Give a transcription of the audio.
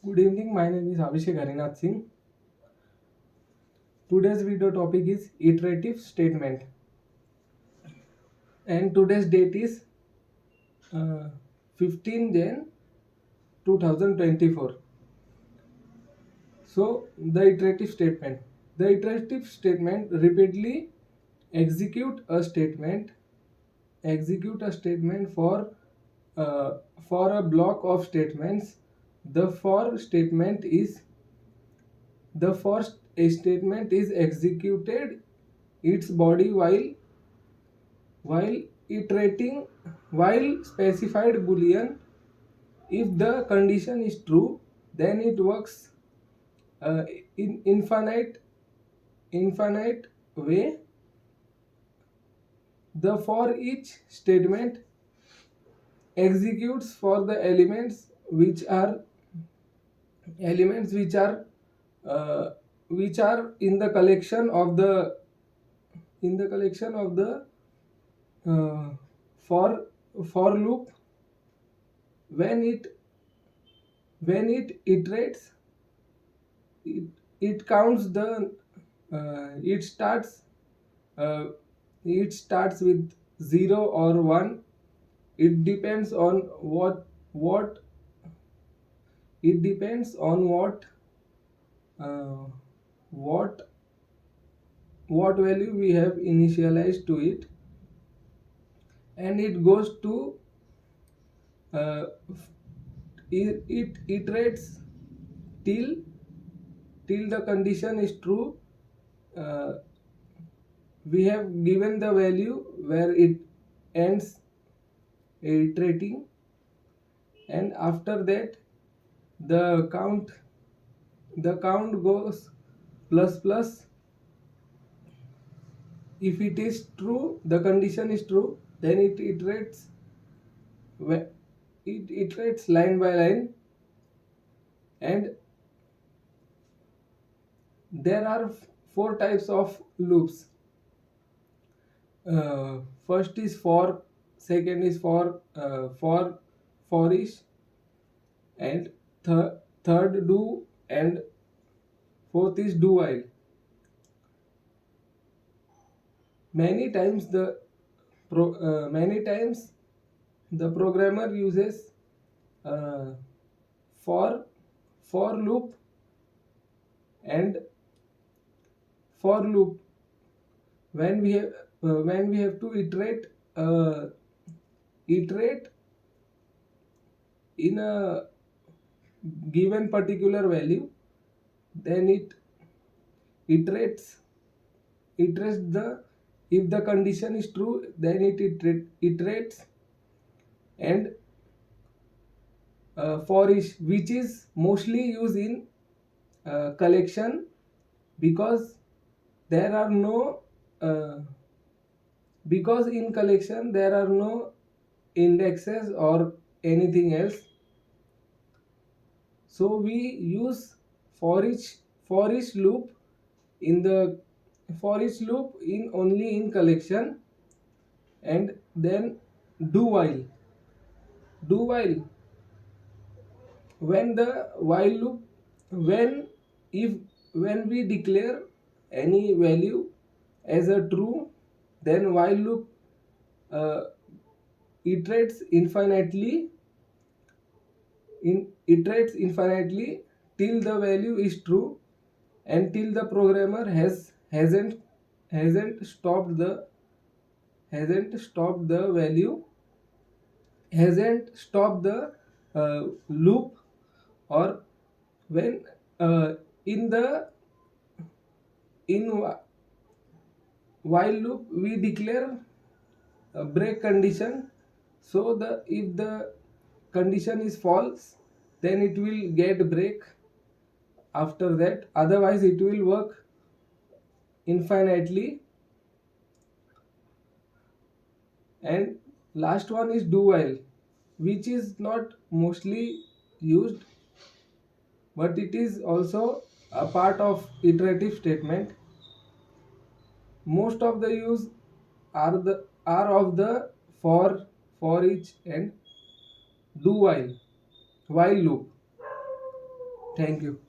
Good evening, my name is Abhishek Harinath Singh. Today's video topic is iterative statement, and today's date is uh, 15 Jan 2024. So, the iterative statement repeatedly execute a statement, execute a statement for a block of statements. The for statement is the first statement is executed its body while iterating while specified boolean. If the condition is true, then it works in infinite way. The for each statement executes for the elements uh, which are in the collection of the uh, for for loop. When it when it iterates, it, it counts the it starts uh, it starts with 0 or 1. It depends on what it depends on uh, what what value we have initialized to it, and it goes to uh, it iterates till the condition is true. uh, we have given the value where it ends iterating, and after that the count goes plus plus. If it is true, the condition is true, then wh- it iterates line by line. And there are four types of loops. First is for, second is for ish, and third do, and fourth is do while. Many times the programmer uses uh, for loop and for loop when we have to iterate in a given particular value. Then it iterates the, if the condition is true, then it iterates. And for each, which is mostly used in collection, because there are no uh, because in collection there are no indexes or anything else. So we use for each loop in the for each loop in only in collection. And then do while. Do while when the while loop, when if when we declare any value as a true, then while loop uh, iterates infinitely iterates infinitely till the value is true, and till the programmer hasn't stopped the value, hasn't stopped the loop. Or when in the in whi- while loop we declare a break condition. So the if the condition is false, then it will get break after that, otherwise it will work infinitely. And last one is do while, which is not mostly used, but it is also a part of iterative statement. Most of the use are of the for each and do while loop. Thank you.